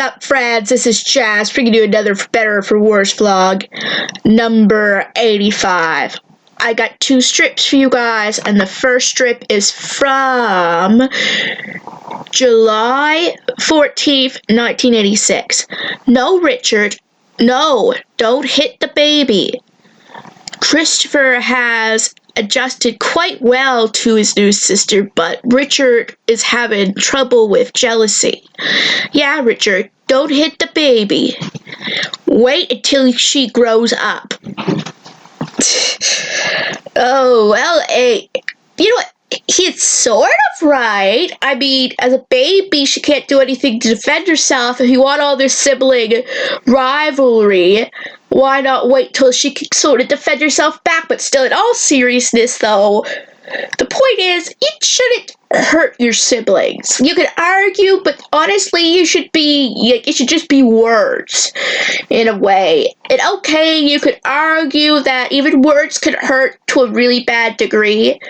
up, friends? This is Jazz bringing you another Better for Worse vlog, number 85. I got two strips for you guys, and the first strip is from July 14th, 1986. No, Richard. No, don't hit the baby. Christopher has adjusted quite well to his new sister, but Richard is having trouble with jealousy. Yeah, Richard, don't hit the baby. Wait until she grows up. Oh, well, you know what? He's sort of right. I mean, as a baby, she can't do anything to defend herself. If you want all this sibling rivalry, why not wait till she can sort of defend herself back? But still, in all seriousness, though, the point is, it shouldn't hurt your siblings. You could argue, but honestly, it should just be words, in a way. And okay, you could argue that even words could hurt to a really bad degree,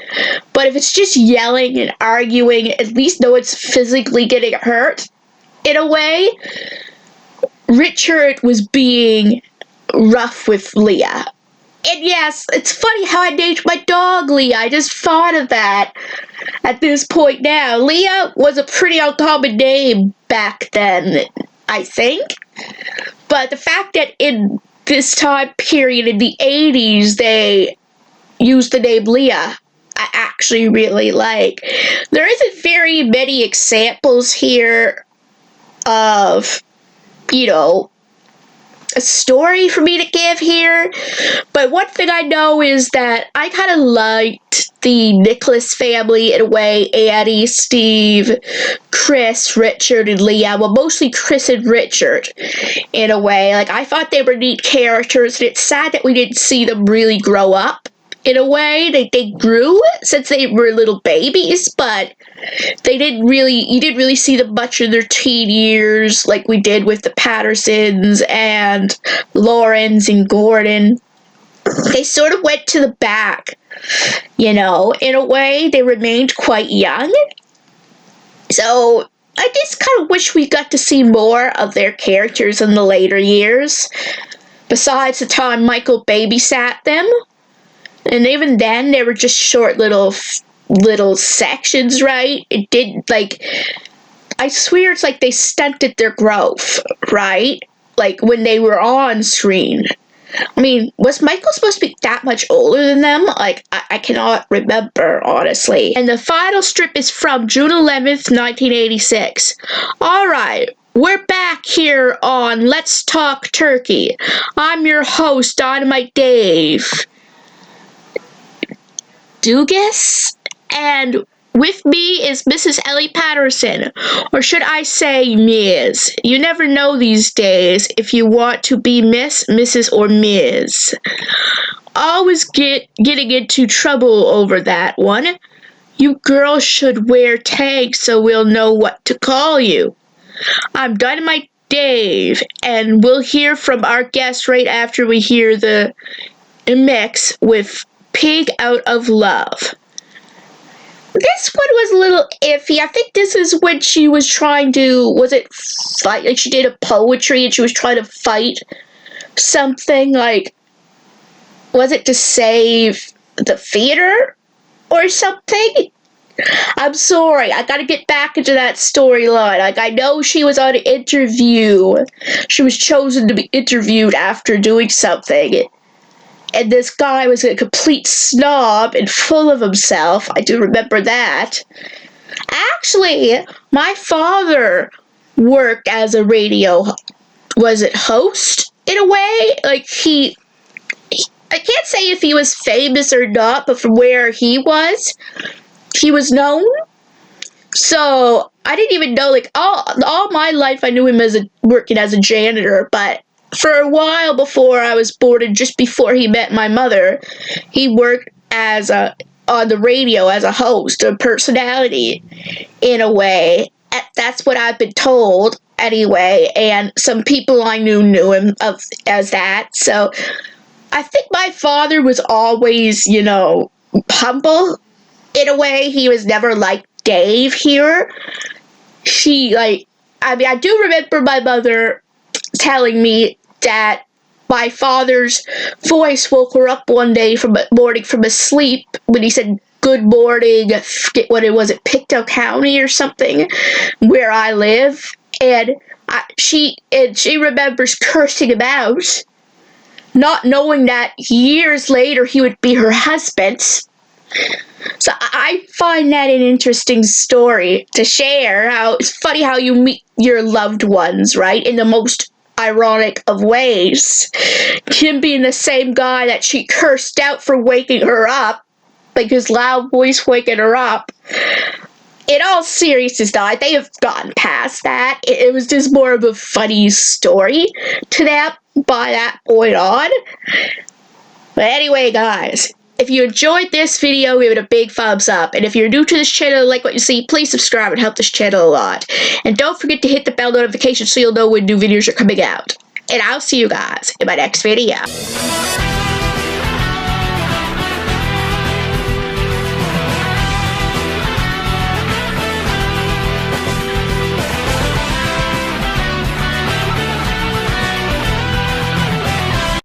but if it's just yelling and arguing, at least no one's physically getting hurt, in a way. Richard was being rough with Leah. And yes, it's funny how I named my dog Leah. I just thought of that at this point now. Leah was a pretty uncommon name back then, I think. But the fact that in this time period in the 80s they used the name Leah, I actually really like. There isn't very many examples here of, a story for me to give here, but one thing I know is that I kind of liked the Nicholas family in a way. Annie, Steve, Chris, Richard, and Leah. Well, mostly Chris and Richard in a way. Like, I thought they were neat characters, and it's sad that we didn't see them really grow up. In a way, they grew since they were little babies, but you didn't really see them much in their teen years like we did with the Pattersons and Lawrence and Gordon. They sort of went to the back, in a way. They remained quite young. So I just kind of wish we got to see more of their characters in the later years, besides the time Michael babysat them. And even then, they were just short little sections, right? It didn't, I swear it's like they stunted their growth, right? Like, when they were on screen. I mean, was Michael supposed to be that much older than them? Like, I cannot remember, honestly. And the final strip is from June 11th, 1986. Alright, we're back here on Let's Talk Turkey. I'm your host, Dynamite Dave Dugas, and with me is Mrs. Ellie Patterson, or should I say Ms. You never know these days if you want to be Miss, Mrs., or Ms. Always getting into trouble over that one. You girls should wear tags so we'll know what to call you. I'm Dynamite Dave, and we'll hear from our guest right after we hear the mix with Pig Out of Love. This one was a little iffy. I think this is when she was trying to, fight? Like, she did a poetry and she was trying to fight something, was it to save the theater or something? I'm sorry, I gotta get back into that storyline. I know she was on an interview. She was chosen to be interviewed after doing something. And this guy was a complete snob and full of himself. I do remember that. Actually, my father worked as a radio, host, in a way? I can't say if he was famous or not, but from where he was known. So, I didn't even know, all my life I knew him as working as a janitor, but for a while before I was born and just before he met my mother, he worked on the radio as a host, a personality, in a way. That's what I've been told, anyway, and some people I knew him as that. So I think my father was always, humble, in a way. He was never like Dave here. I mean, I do remember my mother telling me that my father's voice woke her up one day from a morning from a sleep when he said, "Good morning," I forget what it was, at Pictou County or something, where I live. And she remembers cursing him out, not knowing that years later he would be her husband. So I find that an interesting story to share. How it's funny how you meet your loved ones, right? In the most ironic of ways. Him being the same guy that she cursed out for waking her up, like his loud voice waking her up. In all seriousness, though, they have gotten past that. It was just more of a funny story to them by that point on. But anyway, guys, if you enjoyed this video, give it a big thumbs up. And if you're new to this channel and like what you see, please subscribe and help this channel a lot. And don't forget to hit the bell notification so you'll know when new videos are coming out. And I'll see you guys in my next video.